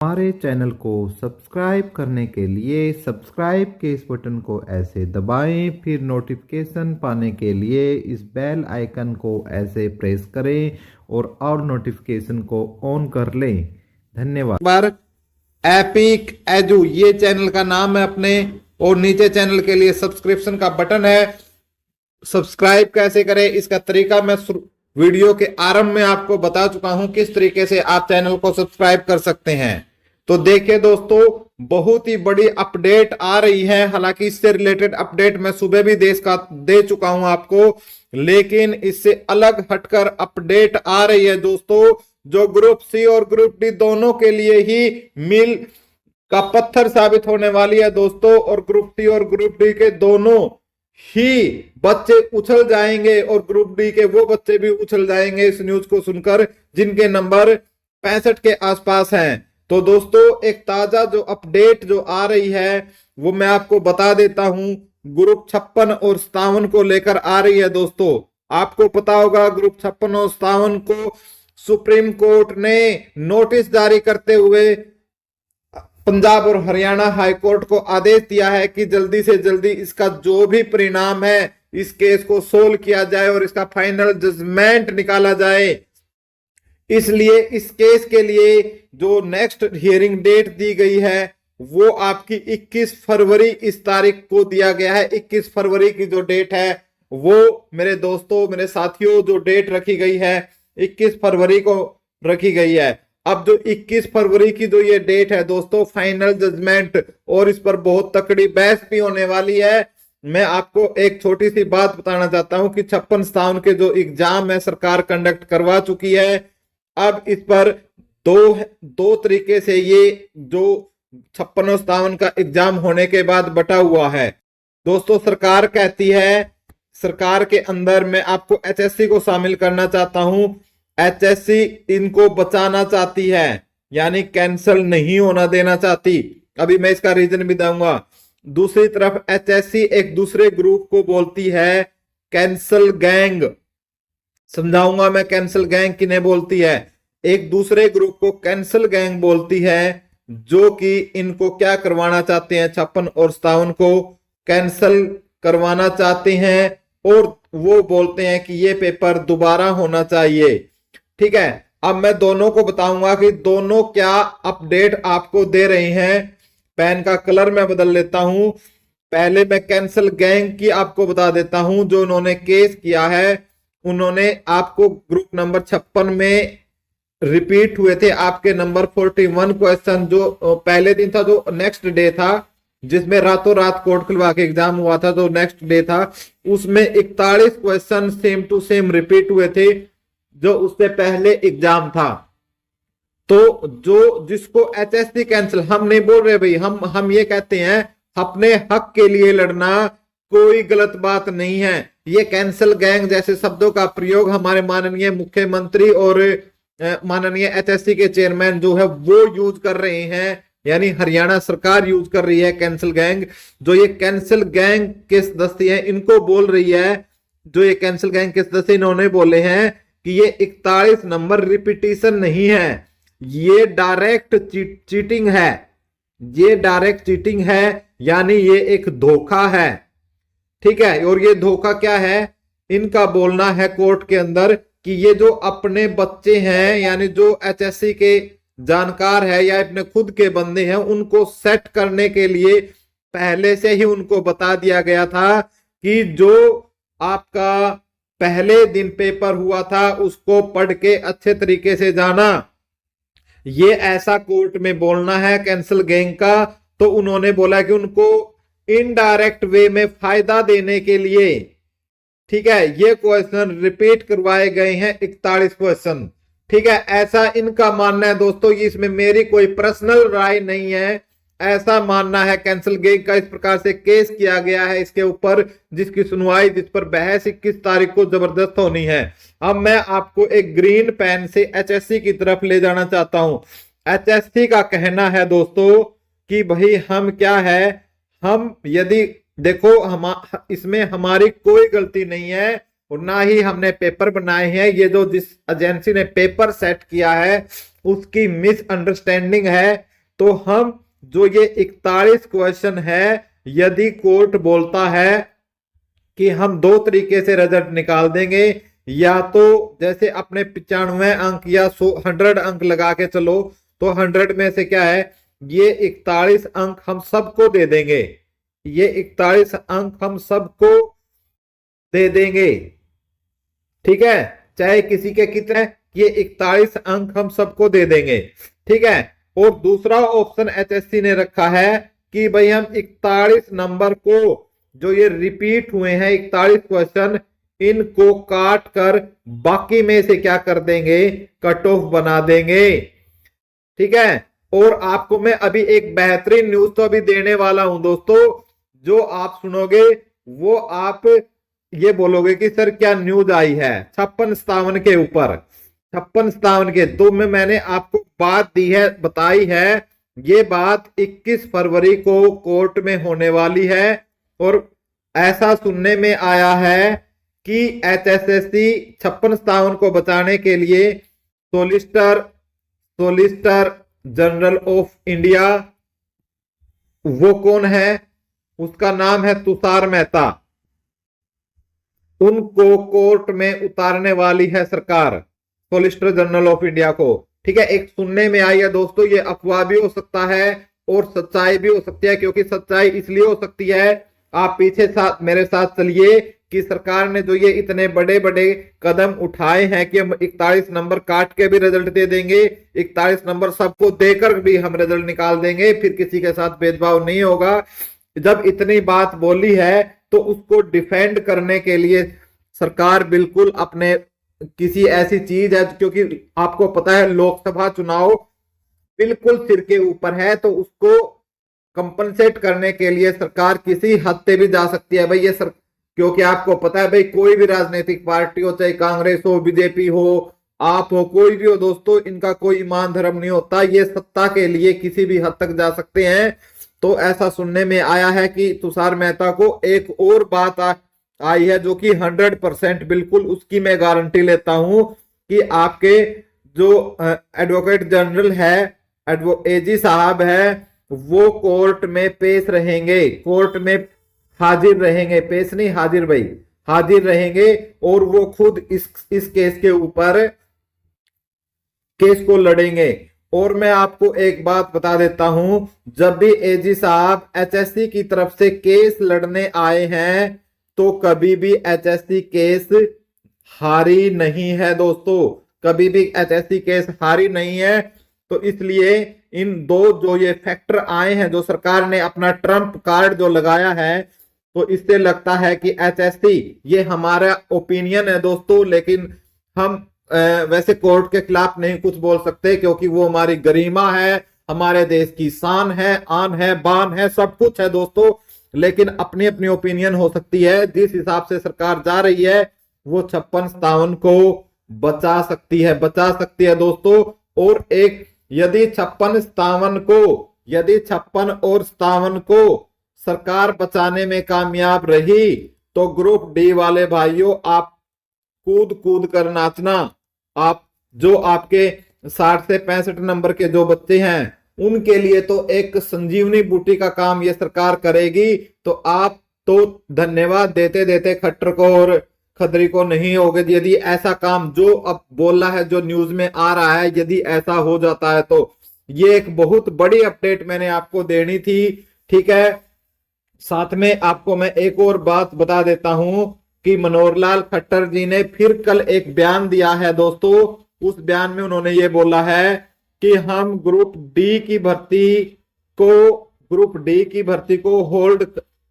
हमारे चैनल को सब्सक्राइब करने के लिए सब्सक्राइब के इस बटन को ऐसे दबाएं, फिर नोटिफिकेशन पाने के लिए इस बेल आइकन को ऐसे प्रेस करें और नोटिफिकेशन को ऑन कर लें। धन्यवाद। बार एपिक एजू ये चैनल का नाम है अपने, और नीचे चैनल के लिए सब्सक्रिप्शन का बटन है। सब्सक्राइब कैसे करें इसका तरीका मैं वीडियो के आरंभ में आपको बता चुका हूं, किस तरीके से आप चैनल को सब्सक्राइब कर सकते हैं। तो देखिए दोस्तों, बहुत ही बड़ी अपडेट आ रही है। हालांकि इससे रिलेटेड अपडेट मैं सुबह भी दे चुका हूं आपको, लेकिन इससे अलग हटकर अपडेट आ रही है दोस्तों, जो ग्रुप सी और ग्रुप डी दोनों के लिए ही मील का पत्थर साबित होने वाली है दोस्तों। और ग्रुप सी और ग्रुप डी के दोनों ही बच्चे उछल जाएंगे, और ग्रुप डी के वो बच्चे भी उछल जाएंगे इस न्यूज को सुनकर जिनके नंबर 65 के आसपास हैं। तो दोस्तों, एक ताजा जो अपडेट जो आ रही है वो मैं आपको बता देता हूं। ग्रुप 56 और 57 को लेकर आ रही है दोस्तों। आपको पता होगा, ग्रुप 56 और 57 को सुप्रीम कोर्ट ने नोटिस जारी करते हुए पंजाब और हरियाणा हाईकोर्ट को आदेश दिया है कि जल्दी से जल्दी इसका जो भी परिणाम है इस केस को सोल्व किया जाए और इसका फाइनल जजमेंट निकाला जाए। इसलिए इस केस के लिए जो नेक्स्ट हियरिंग डेट दी गई है वो आपकी 21 फरवरी इस तारीख को दिया गया है। 21 फरवरी की जो डेट है वो मेरे दोस्तों, मेरे साथियों, जो डेट रखी गई है 21 फरवरी को रखी गई है। अब जो 21 फरवरी की जो ये डेट है दोस्तों, फाइनल जजमेंट, और इस पर बहुत तकड़ी बहस भी होने वाली है। मैं आपको एक छोटी सी बात बताना चाहता हूं कि 56-57 के जो एग्जाम है सरकार कंडक्ट करवा चुकी है। अब इस पर दो तरीके से ये जो 56 और 57 का एग्जाम होने के बाद बटा हुआ है दोस्तों। सरकार कहती है, सरकार के अंदर मैं आपको एचएससी को शामिल करना चाहता हूं। एचएससी इनको बचाना चाहती है, यानी कैंसिल नहीं होना देना चाहती। अभी मैं इसका रीजन भी दूंगा। दूसरी तरफ एचएससी एक दूसरे ग्रुप को बोलती है कैंसल गैंग। समझाऊंगा मैं कैंसल गैंग किन्हें बोलती है। एक दूसरे ग्रुप को कैंसल गैंग बोलती है, जो कि इनको क्या करवाना चाहते हैं, 56 और 57 को कैंसल करवाना चाहते हैं, और वो बोलते हैं कि ये पेपर दोबारा होना चाहिए। ठीक है, अब मैं दोनों को बताऊंगा कि दोनों क्या अपडेट आपको दे रहे हैं। पेन का कलर मैं बदल लेता हूं। पहले मैं कैंसल गैंग की आपको बता देता हूं। जो उन्होंने केस किया है, उन्होंने आपको ग्रुप नंबर 56 में रिपीट हुए थे आपके नंबर 41 क्वेश्चन, जो पहले दिन था, जो नेक्स्ट डे था, जिसमें रातों रात कोर्ट खुलवा के एग्जाम हुआ था, तो नेक्स्ट डे था, उसमें 41 question same to same repeat हुए थे जो उससे पहले एग्जाम था। तो जो जिसको एचएससी कैंसिल, हम नहीं बोल रहे भाई, हम ये कहते हैं अपने हक के लिए लड़ना कोई गलत बात नहीं है। ये कैंसिल गैंग जैसे शब्दों का प्रयोग हमारे माननीय मुख्यमंत्री और माननीय एचएससी के चेयरमैन जो है वो यूज कर रहे हैं, यानी हरियाणा सरकार यूज कर रही है कैंसिल गैंग। जो ये कैंसिल गैंग के सदस्य हैं इनको बोल रही है, जो ये कैंसिल गैंग के सदस्य इन्होंने बोले हैं कि ये 41 नंबर रिपीटिशन नहीं है, ये डायरेक्ट चीटिंग है। ये डायरेक्ट चीटिंग है, यानी ये एक धोखा है। ठीक है, और ये धोखा क्या है, इनका बोलना है कोर्ट के अंदर कि ये जो अपने बच्चे हैं, यानी जो एचएससी के जानकार है या अपने खुद के बंदे हैं, उनको सेट करने के लिए पहले से ही उनको बता दिया गया था कि जो आपका पहले दिन पेपर हुआ था उसको पढ़ के अच्छे तरीके से जाना। ये ऐसा कोर्ट में बोलना है कैंसिल गैंग का। तो उन्होंने बोला कि उनको इनडायरेक्ट वे में फायदा देने के लिए, ठीक है, ये क्वेश्चन रिपीट करवाए गए हैं 41 क्वेश्चन। ठीक है, ऐसा इनका मानना है दोस्तों। इसमें मेरी कोई पर्सनल राय नहीं है, ऐसा मानना है। कैंसिल गैंग का इस प्रकार से केस किया गया है इसके ऊपर, जिसकी सुनवाई, जिस पर बहस 21 तारीख को जबरदस्त होनी है। अब मैं आपको एक ग्रीन पेन से एचएससी की तरफ ले जाना चाहता हूं। एचएससी का कहना है दोस्तों कि भाई हम क्या है, हम यदि देखो इसमें हमारी कोई गलती नहीं है और ना ही हमने पेपर बनाए हैं। ये जो जिस एजेंसी ने पेपर सेट किया है उसकी मिसअंडरस्टैंडिंग है। तो हम जो ये 41 क्वेश्चन है, यदि कोर्ट बोलता है कि हम दो तरीके से रिजल्ट निकाल देंगे, या तो जैसे अपने 95 अंक या 100 अंक लगा के चलो, तो 100 में से क्या है, ये 41 अंक हम सबको दे देंगे, ये 41 अंक हम सबको दे देंगे, ठीक है, चाहे किसी के कितने, ये 41 अंक हम सबको दे देंगे, ठीक है। और दूसरा ऑप्शन एचएससी ने रखा है कि भाई हम 41 नंबर को, जो ये रिपीट हुए हैं 41 क्वेश्चन, इनको काट कर बाकी में से क्या कर देंगे, कट ऑफ बना देंगे, ठीक है। और आपको मैं अभी एक बेहतरीन न्यूज तो अभी देने वाला हूं दोस्तों, जो आप सुनोगे वो आप ये बोलोगे कि सर क्या न्यूज आई है 56-57 के ऊपर, 56-57 के। तो मैंने आपको बात दी है, बताई है, ये बात 21 फरवरी को कोर्ट में होने वाली है। और ऐसा सुनने में आया है कि एचएसएससी 56-57 को बचाने के लिए सोलिसिटर जनरल ऑफ इंडिया, वो कौन है, उसका नाम है तुषार मेहता, उनको कोर्ट में उतारने वाली है सरकार, सोलिसिटर जनरल ऑफ इंडिया को, ठीक है। एक सुनने में आई है दोस्तों, ये अफवाह भी हो सकता है और सच्चाई भी हो सकती है, क्योंकि सच्चाई इसलिए हो सकती है, आप पीछे साथ मेरे साथ चलिए, कि सरकार ने जो ये इतने बड़े बड़े कदम उठाए हैं कि हम 41 नंबर काट के भी रिजल्ट दे देंगे, 41 नंबर सबको देकर भी हम रिजल्ट निकाल देंगे, फिर किसी के साथ भेदभाव नहीं होगा। जब इतनी बात बोली है तो उसको डिफेंड करने के लिए सरकार बिल्कुल अपने किसी ऐसी चीज है, क्योंकि आपको पता है लोकसभा चुनाव बिल्कुल सिर के ऊपर है, तो उसको कंपनसेट करने के लिए सरकार किसी हद पे भी जा सकती है भाई, ये क्योंकि आपको पता है भाई, कोई भी राजनीतिक पार्टी हो, चाहे कांग्रेस हो, बीजेपी हो, आप हो, कोई भी हो दोस्तों, इनका कोई ईमान धर्म नहीं होता, ये सत्ता के लिए किसी भी हद तक जा सकते हैं। तो ऐसा सुनने में आया है कि तुषार मेहता को एक और बात आई है, जो कि 100% बिल्कुल उसकी मैं गारंटी लेता हूं कि आपके जो एडवोकेट जनरल है, एजी साहब है, वो कोर्ट में पेश रहेंगे, कोर्ट में हाजिर रहेंगे, पेश नहीं हाजिर भाई, हाजिर रहेंगे, और वो खुद इस केस के ऊपर केस को लड़ेंगे। और मैं आपको एक बात बता देता हूं, जब भी एजी साहब एचएससी की तरफ से केस लड़ने आए हैं, तो कभी भी एचएससी केस हारी नहीं है दोस्तों, कभी भी एचएससी केस हारी नहीं है। तो इसलिए इन दो जो ये फैक्टर आए हैं, जो सरकार ने अपना ट्रम्प कार्ड जो लगाया है, तो इससे लगता है कि एचएससी, ये हमारा ओपिनियन है दोस्तों, लेकिन हम वैसे कोर्ट के खिलाफ नहीं कुछ बोल सकते, क्योंकि वो हमारी गरिमा है, हमारे देश की शान है, आन है, बान है, सब कुछ है दोस्तों, लेकिन अपनी अपनी ओपिनियन हो सकती है। जिस हिसाब से सरकार जा रही है, वो 56-57 को बचा सकती है, बचा सकती है दोस्तों। और एक यदि 56-57 को, यदि 56 और 57 को सरकार बचाने में कामयाब रही, तो ग्रुप डी वाले भाइयों, आप कूद कूद कर नाचना। आप जो आपके 60 से 65 नंबर के जो बच्चे हैं, उनके लिए तो एक संजीवनी बूटी का काम ये सरकार करेगी। तो आप तो धन्यवाद देते देते खट्टर को और खदरी को नहीं होगे, यदि ऐसा काम जो अब बोला है, जो न्यूज में आ रहा है, यदि ऐसा हो जाता है। तो ये एक बहुत बड़ी अपडेट मैंने आपको देनी थी, ठीक है। साथ में आपको मैं एक और बात बता देता हूं कि मनोहर लाल खट्टर जी ने फिर कल एक बयान दिया है दोस्तों। उस बयान में उन्होंने ये बोला है कि हम ग्रुप डी की भर्ती को होल्ड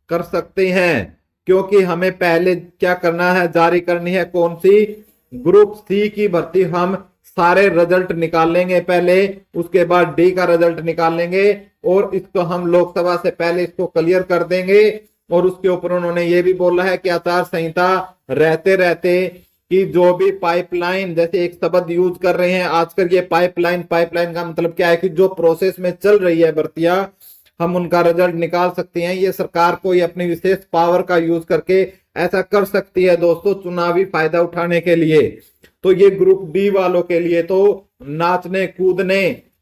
कर सकते हैं, क्योंकि हमें पहले क्या करना है, जारी करनी है कौन सी, ग्रुप सी की भर्ती। हम सारे रिजल्ट निकालेंगे पहले, उसके बाद डी का रिजल्ट निकालेंगे, और इसको हम लोकसभा से पहले इसको क्लियर कर देंगे। और उसके ऊपर उन्होंने ये भी बोला है कि आचार संहिता रहते रहते कि जो भी पाइपलाइन, जैसे एक शब्द यूज कर रहे हैं आजकल, ये पाइपलाइन का मतलब क्या है कि जो प्रोसेस में चल रही है भर्तियां, हम उनका रिजल्ट निकाल सकते हैं। ये सरकार को ये अपनी विशेष पावर का यूज करके ऐसा कर सकती है दोस्तों, चुनावी फायदा उठाने के लिए। तो ये ग्रुप डी वालों के लिए तो नाचने कूदने,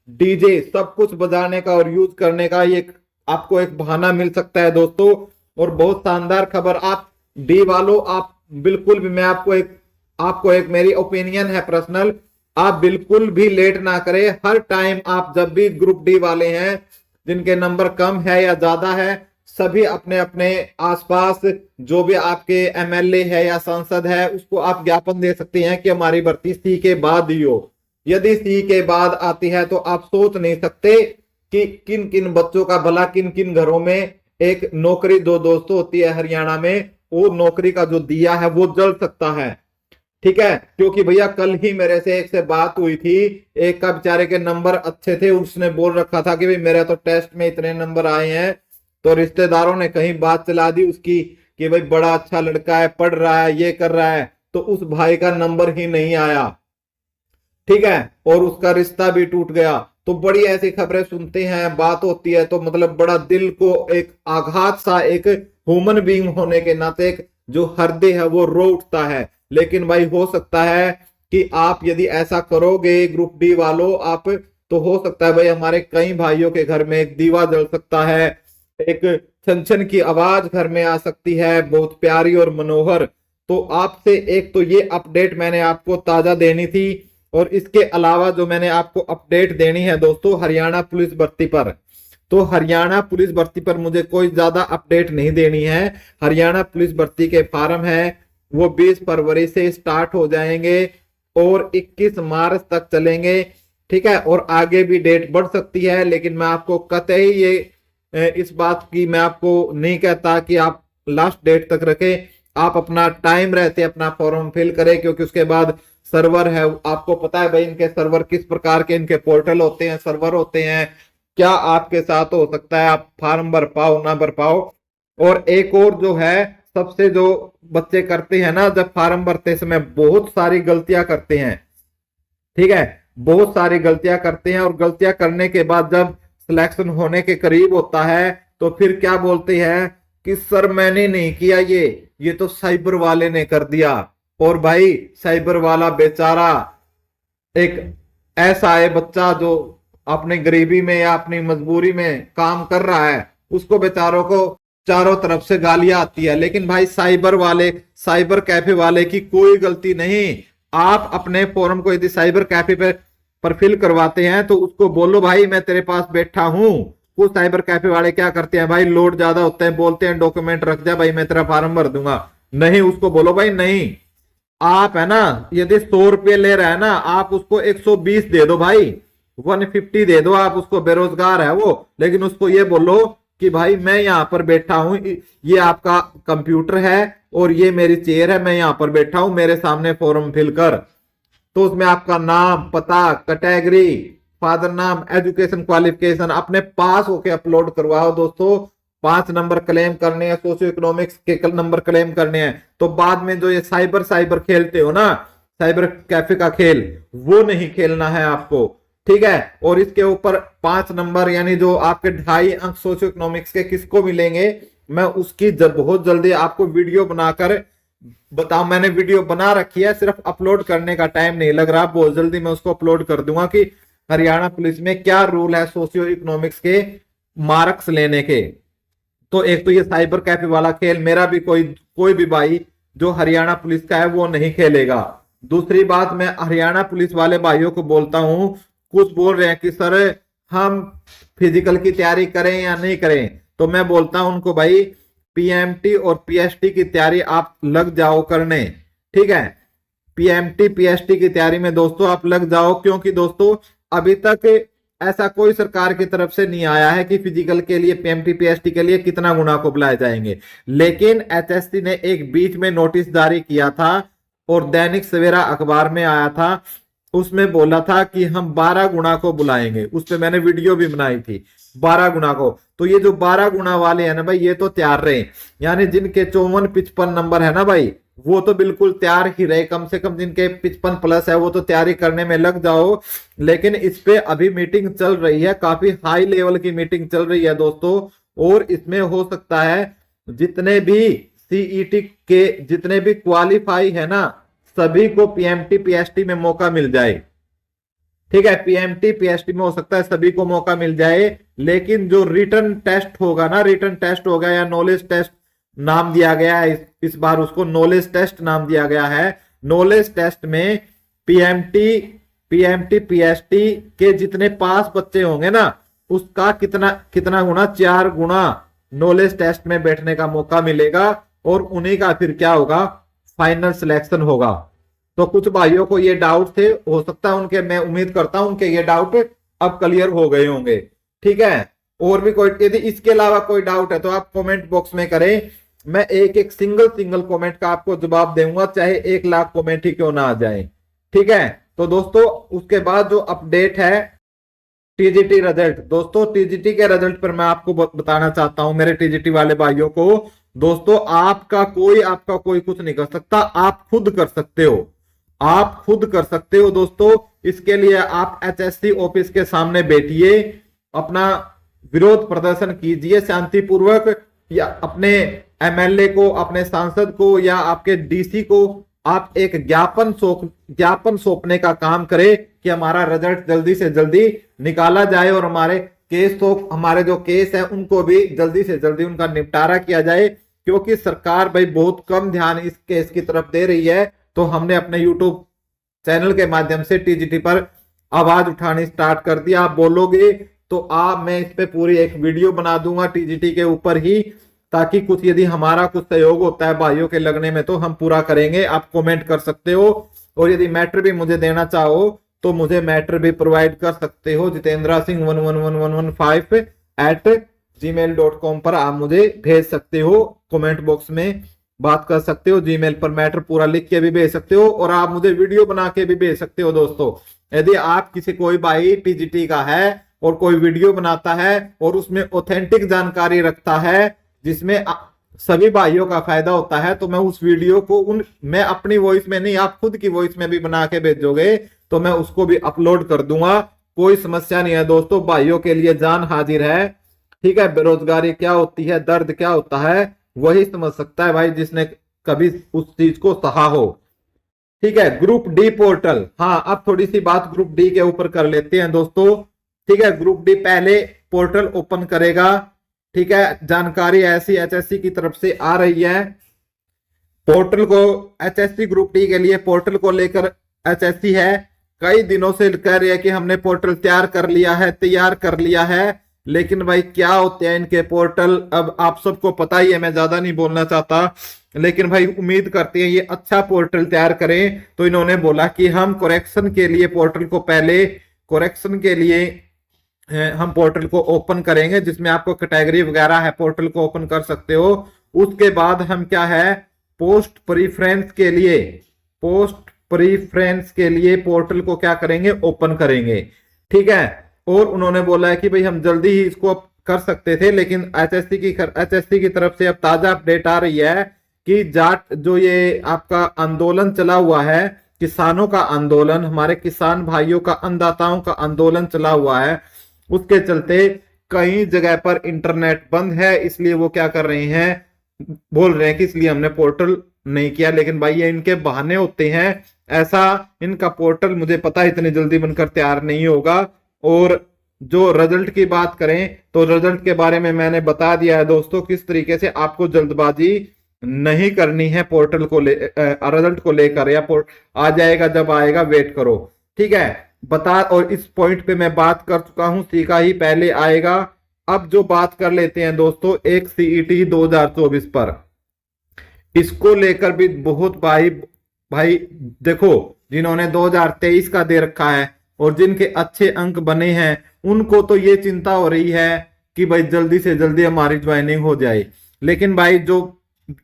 डीजे सब कुछ बजाने का और यूज करने का ये आपको एक बहाना मिल सकता है दोस्तों। और बहुत शानदार खबर आप डी वालों, आप बिल्कुल भी, मैं आपको एक मेरी ओपिनियन है पर्सनल, आप बिल्कुल भी लेट ना करें। हर टाइम आप जब भी ग्रुप डी वाले हैं जिनके नंबर कम है या ज्यादा है, सभी अपने अपने आसपास जो भी आपके एमएलए है या सांसद है उसको आप ज्ञापन दे सकते हैं कि हमारी भर्ती सी के बाद ही हो। यदि सी के बाद आती है तो आप सोच नहीं सकते कि किन किन बच्चों का भला, किन किन घरों में एक नौकरी दो दोस्तों होती है हरियाणा में, वो नौकरी का जो दिया है वो जल सकता है। ठीक है, क्योंकि भैया कल ही मेरे से एक से बात हुई थी, एक का बेचारे के नंबर अच्छे थे, उसने बोल रखा था कि भाई मेरा तो टेस्ट में इतने नंबर आए हैं, तो रिश्तेदारों ने कहीं बात चला दी उसकी कि भाई बड़ा अच्छा लड़का है, पढ़ रहा है, ये कर रहा है, तो उस भाई का नंबर ही नहीं आया। ठीक है, और उसका रिश्ता भी टूट गया। तो बड़ी ऐसी खबरें सुनते हैं, बात होती है तो मतलब बड़ा दिल को एक आघात सा, एक ह्यूमन बीइंग होने के नाते एक जो हृदय है वो रो उठता है। लेकिन भाई हो सकता है कि आप यदि ऐसा करोगे ग्रुप डी वालों आप, तो हो सकता है भाई हमारे कई भाइयों के घर में एक दीवा जल सकता है, एक छन छन की आवाज घर में आ सकती है, बहुत प्यारी और मनोहर। तो आपसे एक तो ये अपडेट मैंने आपको ताजा देनी थी, और इसके अलावा जो मैंने आपको अपडेट देनी है दोस्तों हरियाणा पुलिस भर्ती पर, तो हरियाणा पुलिस भर्ती पर मुझे कोई ज्यादा अपडेट नहीं देनी है। हरियाणा पुलिस भर्ती के फॉर्म है वो 20 फरवरी से स्टार्ट हो जाएंगे और 21 मार्च तक चलेंगे। ठीक है, और आगे भी डेट बढ़ सकती है, लेकिन मैं आपको कतई ये इस बात की मैं आपको नहीं कहता कि आप लास्ट डेट तक रखें। आप अपना टाइम रहते अपना फॉर्म फिल करें, क्योंकि उसके बाद सर्वर है, आपको पता है भाई इनके सर्वर किस प्रकार के इनके पोर्टल होते हैं, सर्वर होते हैं। क्या आपके साथ हो सकता है आप फॉर्म भर पाओ ना भर पाओ। और एक और जो है, सबसे जो बच्चे करते हैं ना, जब फॉर्म भरते समय बहुत सारी गलतियां करते हैं। ठीक है, बहुत सारी गलतियां करते हैं, और गलतियां करने के बाद जब सिलेक्शन होने के करीब होता है तो फिर क्या बोलते हैं कि सर मैंने नहीं किया, ये तो साइबर वाले ने कर दिया। और भाई साइबर वाला बेचारा एक ऐसा है बच्चा जो अपनी गरीबी में या अपनी मजबूरी में काम कर रहा है, उसको बेचारों को चारों तरफ से गालियां आती है। लेकिन भाई साइबर वाले, साइबर कैफे वाले की कोई गलती नहीं। आप अपने फॉर्म को यदि साइबर कैफे पर फिल करवाते हैं तो उसको बोलो भाई मैं तेरे पास बैठा हूं। वो साइबर कैफे वाले क्या करते हैं भाई, लोड ज्यादा होते हैं, बोलते हैं डॉक्यूमेंट रख जा भाई मैं तेरा फॉर्म भर दूंगा। नहीं, उसको बोलो भाई नहीं, आप है ना यदि 100 रुपये ले रहा है ना, आप उसको 120 दे दो भाई, 150 दे दो आप उसको, बेरोजगार है वो। लेकिन उसको ये बोलो कि भाई मैं यहाँ पर बैठा हूं, ये आपका कंप्यूटर है और ये मेरी चेयर है, मैं यहाँ पर बैठा हूं, मेरे सामने फॉर्म फिल कर। तो उसमें आपका नाम, पता, कैटेगरी, फादर नाम, एजुकेशन क्वालिफिकेशन अपने पास होके अपलोड करवाओ दोस्तों। 5 नंबर क्लेम करने हैं, सोशियो इकोनॉमिक्स के नंबर क्लेम करने हैं। तो बाद में जो ये साइबर खेलते हो ना, साइबर कैफे का खेल, वो नहीं खेलना है आपको। ठीक है, और इसके ऊपर 5 नंबर यानी जो आपके 2.5 अंक सोशियो इकोनॉमिक्स के किसको मिलेंगे, मैं उसकी बहुत जल्दी आपको वीडियो बनाकर बताऊं। मैंने वीडियो बना रखी है, सिर्फ अपलोड करने का टाइम नहीं लग रहा, बहुत जल्दी मैं उसको अपलोड कर दूंगा कि हरियाणा पुलिस में क्या रूल है सोशियो इकोनॉमिक्स के मार्क्स लेने के। तो एक तो ये साइबर कैफे वाला खेल मेरा भी कोई भी भाई जो हरियाणा पुलिस का है वो नहीं खेलेगा। दूसरी बात, मैं हरियाणा पुलिस वाले भाइयों को बोलता हूं, कुछ बोल रहे हैं कि सर हम फिजिकल की तैयारी करें या नहीं करें, तो मैं बोलता हूं उनको भाई पीएमटी और पीएसटी की तैयारी आप लग जाओ करने। ठीक है, पीएमटी पीएसटी की तैयारी में दोस्तों आप लग जाओ, क्योंकि दोस्तों अभी तक ऐसा कोई सरकार की तरफ से नहीं आया है कि फिजिकल के लिए पीएमटी पीएसटी के लिए कितना गुना को बुलाए जाएंगे। लेकिन एचएससी ने एक बीच में नोटिस जारी किया था और दैनिक सवेरा अखबार में आया था, उसमें बोला था कि हम 12 गुना को बुलाएंगे। उस पर मैंने वीडियो भी बनाई थी 12 गुना को। तो ये जो 12 गुना वाले हैं ना भाई, ये तो तैयार रहे, यानी जिनके 54-55 नंबर है ना भाई, वो तो बिल्कुल तैयार ही रहे। कम से कम जिनके 55 प्लस है वो तो तैयारी करने में लग जाओ। लेकिन इस पे अभी मीटिंग चल रही है, काफी हाई लेवल की मीटिंग चल रही है दोस्तों, और इसमें हो सकता है जितने भी सीईटी के जितने भी क्वालिफाई है ना, सभी को पीएमटी पीएसटी में मौका मिल जाए। ठीक है, पीएमटी पीएसटी में हो सकता है सभी को मौका मिल जाए, लेकिन जो रिटर्न टेस्ट होगा ना, रिटर्न टेस्ट होगा या नॉलेज टेस्ट नाम दिया गया है, इस बार उसको नॉलेज टेस्ट नाम दिया गया है। नॉलेज टेस्ट में पीएमटी पीएसटी के जितने पास बच्चे होंगे ना, उसका कितना कितना गुना, 4 गुना नॉलेज टेस्ट में बैठने का मौका मिलेगा, और उन्हीं का फिर क्या होगा, फाइनल सिलेक्शन होगा। तो कुछ भाइयों को ये डाउट थे, हो सकता है उनके, मैं उम्मीद करता हूं उनके ये डाउट अब क्लियर हो गए होंगे। ठीक है, और भी कोई, यदि इसके अलावा कोई डाउट है तो आप कमेंट बॉक्स में करें, मैं एक एक सिंगल कमेंट का आपको जवाब दूंगा, चाहे 1 लाख कमेंट ही क्यों ना आ जाए। ठीक है, तो दोस्तों उसके बाद जो अपडेट है टीजीटी रिजल्ट, दोस्तों टीजीटी के रिजल्ट पर मैं आपको बताना चाहता हूं मेरे टीजीटी वाले भाइयों को, दोस्तों आपका कोई कुछ नहीं कर सकता, आप खुद कर सकते हो, आप खुद कर सकते हो दोस्तों। इसके लिए आप एचएससी ऑफिस के सामने बैठिए, अपना विरोध प्रदर्शन कीजिए शांतिपूर्वक, या अपने एमएलए को, अपने सांसद को, या आपके डीसी को आप एक ज्ञापन सौंपने का काम करें कि हमारा रिजल्ट जल्दी से जल्दी निकाला जाए, और हमारे जो केस है उनको भी जल्दी से जल्दी उनका निपटारा किया जाए, क्योंकि सरकार भाई बहुत कम ध्यान इस केस की तरफ दे रही है। तो हमने अपने यूट्यूब चैनल के माध्यम से टीजीटी पर आवाज उठानी स्टार्ट कर दिया। आप बोलोगे तो मैं इस पे पूरी एक वीडियो बना दूंगा टीजीटी के ऊपर ही, ताकि कुछ यदि हमारा कुछ सहयोग होता है भाइयों के लगने में तो हम पूरा करेंगे। आप कमेंट कर सकते हो, और यदि मैटर भी मुझे देना चाहो तो मुझे मैटर भी प्रोवाइड कर सकते हो, जितेंद्र सिंह 111115@gmail.com पर आप मुझे भेज सकते हो, कमेंट बॉक्स में बात कर सकते हो, जीमेल पर मैटर पूरा लिख के भी भेज सकते हो, और आप मुझे वीडियो बना के भी भेज सकते हो। दोस्तों यदि आप कोई भाई टीजीटी का है और कोई वीडियो बनाता है और उसमें ऑथेंटिक जानकारी रखता है जिसमें सभी भाइयों का फायदा होता है, तो मैं उस वीडियो को मैं अपनी वॉइस में नहीं, आप खुद की वॉइस में भी बना के भेजोगे तो मैं उसको भी अपलोड कर दूंगा, कोई समस्या नहीं है। दोस्तों भाइयों के लिए जान हाजिर है। ठीक है, बेरोजगारी क्या होती है, दर्द क्या होता है, वही समझ सकता है भाई जिसने कभी उस चीज को सहा हो। ठीक है, ग्रुप डी पोर्टल, हाँ अब थोड़ी सी बात ग्रुप डी के ऊपर कर लेते हैं दोस्तों। ठीक है, ग्रुप डी पहले पोर्टल ओपन करेगा। ठीक है, जानकारी ऐसी एचएससी की तरफ से आ रही है, पोर्टल को एचएससी ग्रुप डी के लिए पोर्टल को लेकर एचएससी है कई दिनों से कह रही है कि हमने पोर्टल तैयार कर लिया है, लेकिन भाई क्या होते हैं इनके पोर्टल, अब आप सबको पता ही है, मैं ज्यादा नहीं बोलना चाहता, लेकिन भाई उम्मीद करते हैं ये अच्छा पोर्टल तैयार करें। तो इन्होंने बोला कि हम करेक्शन के लिए पोर्टल को पहले करेक्शन के लिए हम पोर्टल को ओपन करेंगे, जिसमें आपको कैटेगरी वगैरह है, पोर्टल को ओपन कर सकते हो। उसके बाद हम क्या है, पोस्ट प्रीफ्रेंस के लिए पोर्टल को क्या करेंगे, ओपन करेंगे। ठीक है, और उन्होंने बोला है कि भाई हम जल्दी ही इसको कर सकते थे, लेकिन एचएससी की तरफ से अब ताजा अपडेट आ रही है कि जाट जो ये आपका आंदोलन चला हुआ है, किसानों का आंदोलन, हमारे किसान भाइयों का, अन्नदाताओं का आंदोलन चला हुआ है, उसके चलते कई जगह पर इंटरनेट बंद है, इसलिए वो क्या कर रहे हैं, बोल रहे हैं कि इसलिए हमने पोर्टल नहीं किया। लेकिन भाई ये इनके बहाने होते हैं, ऐसा इनका पोर्टल मुझे पता है इतनी जल्दी बनकर तैयार नहीं होगा। और जो रिजल्ट की बात करें तो रिजल्ट के बारे में मैंने बता दिया है दोस्तों, किस तरीके से आपको जल्दबाजी नहीं करनी है पोर्टल को रिजल्ट को लेकर, या आ जाएगा जब आएगा वेट करो। ठीक है, और इस पॉइंट पे मैं बात कर चुका हूं, सीखा ही पहले आएगा। अब जो बात कर लेते हैं दोस्तों एक सीईटी 2024 पर, इसको लेकर भी बहुत भाई देखो, जिन्होंने 2023 का दे रखा है और जिनके अच्छे अंक बने हैं, उनको तो ये चिंता हो रही है कि भाई जल्दी से जल्दी हमारी ज्वाइनिंग हो जाए। लेकिन भाई जो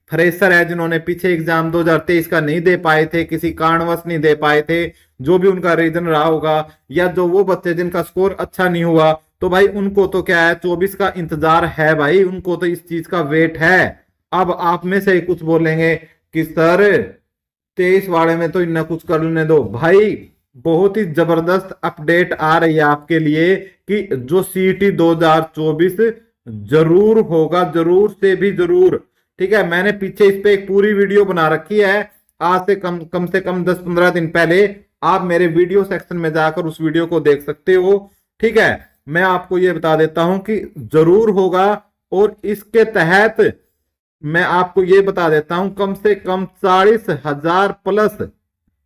फ्रेशर है, जिन्होंने पीछे एग्जाम 2023 का नहीं दे पाए थे, किसी कारणवश नहीं दे पाए थे, जो भी उनका रीजन रहा होगा, या जो वो बच्चे जिनका स्कोर अच्छा नहीं हुआ, तो भाई उनको तो क्या है, 24 का इंतजार है भाई, उनको तो इस चीज का वेट है। अब आप में से कुछ बोलेंगे कि सर 23 वाले में तो इन्हें कुछ कर लेने दो। भाई बहुत ही जबरदस्त अपडेट आ रही है आपके लिए कि जो सीईटी 2024 जरूर होगा, जरूर से भी जरूर। ठीक है, मैंने पीछे इस पे एक पूरी वीडियो बना रखी है, आज से कम से कम 10-15 दिन पहले, आप मेरे वीडियो सेक्शन में जाकर उस वीडियो को देख सकते हो। ठीक है, मैं आपको ये बता देता हूं कि जरूर होगा, और इसके तहत मैं आपको ये बता देता हूं कम से कम 40,000 प्लस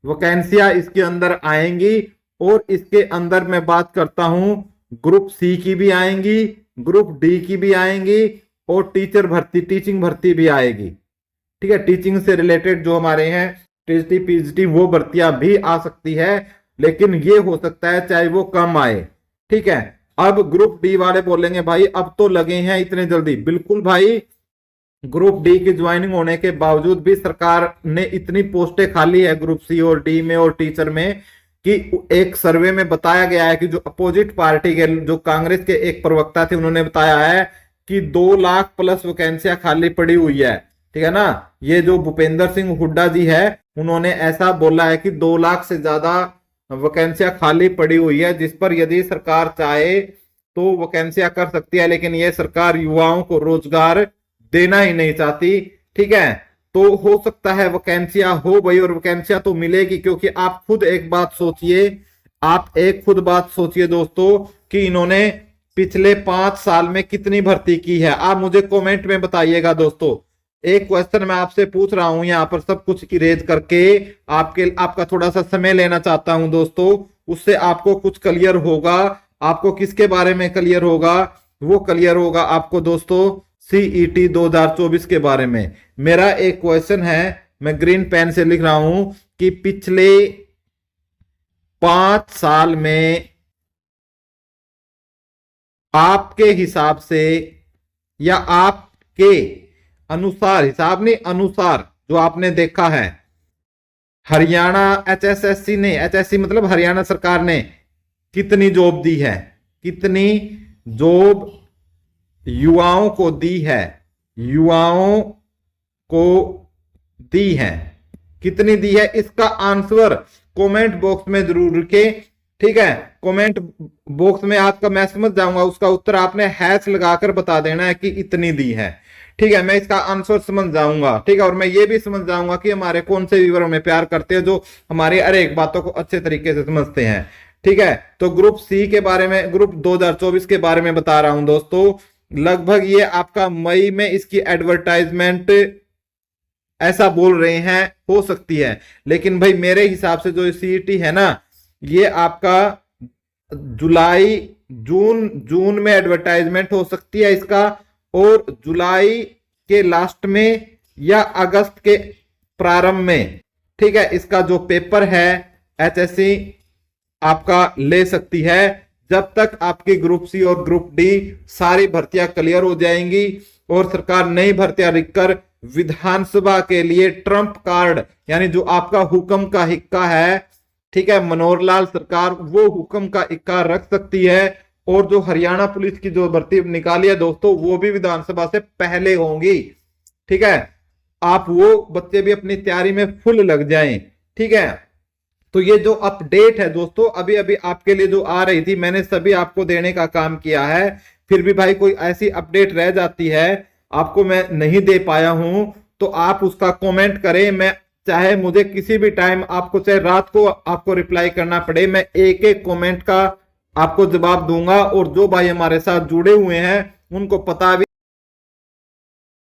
वैकेंसियां इसके अंदर आएंगी। और इसके अंदर मैं बात करता हूं ग्रुप सी की भी आएंगी, ग्रुप डी की भी आएंगी, और टीचर भर्ती, टीचिंग भर्ती भी आएगी। ठीक है, टीचिंग से रिलेटेड जो हमारे हैं टीटी पीएचडी वो भर्तियां भी आ सकती है, लेकिन ये हो सकता है चाहे वो कम आए। ठीक है, अब ग्रुप डी वाले बोलेंगे भाई अब तो लगे हैं इतने जल्दी। बिल्कुल भाई, ग्रुप डी की ज्वाइनिंग होने के बावजूद भी सरकार ने इतनी पोस्टें खाली है ग्रुप सी और डी में और टीचर में, कि एक सर्वे में बताया गया है कि जो अपोजिट पार्टी के, जो कांग्रेस के एक प्रवक्ता थे, उन्होंने बताया है कि 2 लाख प्लस वैकेंसियां खाली पड़ी हुई है। ठीक है ना, ये जो भूपेंद्र सिंह हुड्डा जी है उन्होंने ऐसा बोला है कि 2 लाख से ज्यादा वैकेंसियां खाली पड़ी हुई है, जिस पर यदि सरकार चाहे तो वैकेंसियां कर सकती है, लेकिन ये सरकार युवाओं को रोजगार देना ही नहीं चाहती। ठीक है, तो हो सकता है वैकेंसियां हो भाई, और वैकेंसियां तो मिलेगी, क्योंकि आप खुद एक बात सोचिए, आप एक खुद बात सोचिए दोस्तों कि इन्होंने पिछले 5 साल में कितनी भर्ती की है। आप मुझे कमेंट में बताइएगा दोस्तों। एक क्वेश्चन मैं आपसे पूछ रहा हूं यहाँ पर, सब कुछ इरेज करके आपका थोड़ा सा समय लेना चाहता हूं दोस्तों, उससे आपको कुछ क्लियर होगा। आपको किसके बारे में क्लियर होगा? वो क्लियर होगा आपको दोस्तों सीईटी 2024 के बारे में। मेरा एक क्वेश्चन है, मैं ग्रीन पेन से लिख रहा हूं कि पिछले 5 साल में आपके हिसाब से या आपके अनुसार, हिसाब नहीं अनुसार, जो आपने देखा है, हरियाणा एचएसएससी ने, एचएससी मतलब हरियाणा सरकार ने कितनी जॉब दी है, कितनी जॉब युवाओं को दी है, युवाओं को दी है, कितनी दी है? इसका आंसर कमेंट बॉक्स में जरूर लिखे। ठीक है, कमेंट बॉक्स में आपका, मैं समझ जाऊंगा, उसका उत्तर आपने हैश लगाकर बता देना है कि इतनी दी है। ठीक है, मैं इसका आंसर समझ जाऊंगा। ठीक है, और मैं ये भी समझ जाऊंगा कि हमारे कौन से व्यूअर हमें प्यार करते हैं, जो हमारी हर एक बातों को अच्छे तरीके से समझते हैं। ठीक है, तो ग्रुप सी के बारे में, ग्रुप 2024 के बारे में बता रहा हूं दोस्तों। लगभग ये आपका मई में इसकी एडवर्टाइजमेंट ऐसा बोल रहे हैं, हो सकती है, लेकिन भाई मेरे हिसाब से जो सीईटी है ना, ये आपका जुलाई जून में एडवर्टाइजमेंट हो सकती है इसका, और जुलाई के लास्ट में या अगस्त के प्रारंभ में। ठीक है, इसका जो पेपर है एचएससी आपका ले सकती है, जब तक आपकी ग्रुप सी और ग्रुप डी सारी भर्तियां क्लियर हो जाएंगी और सरकार नई भर्तियां लिखकर विधानसभा के लिए ट्रम्प कार्ड, यानी जो आपका हुक्म का इक्का है, ठीक है, मनोहर लाल सरकार वो हुक्म का इक्का रख सकती है। और जो हरियाणा पुलिस की जो भर्ती निकाली है दोस्तों, वो भी विधानसभा से पहले होंगी। ठीक है, आप वो बच्चे भी अपनी तैयारी में फुल लग जाएं। ठीक है, तो ये जो अपडेट है दोस्तों अभी अभी आपके लिए जो आ रही थी, मैंने सभी आपको देने का काम किया है। फिर भी भाई कोई ऐसी अपडेट रह जाती है आपको मैं नहीं दे पाया हूं, तो आप उसका कमेंट करें। मैं चाहे मुझे किसी भी टाइम, आपको चाहे रात को आपको रिप्लाई करना पड़े, मैं एक एक कमेंट का आपको जवाब दूंगा। और जो भाई हमारे साथ जुड़े हुए हैं उनको पता भी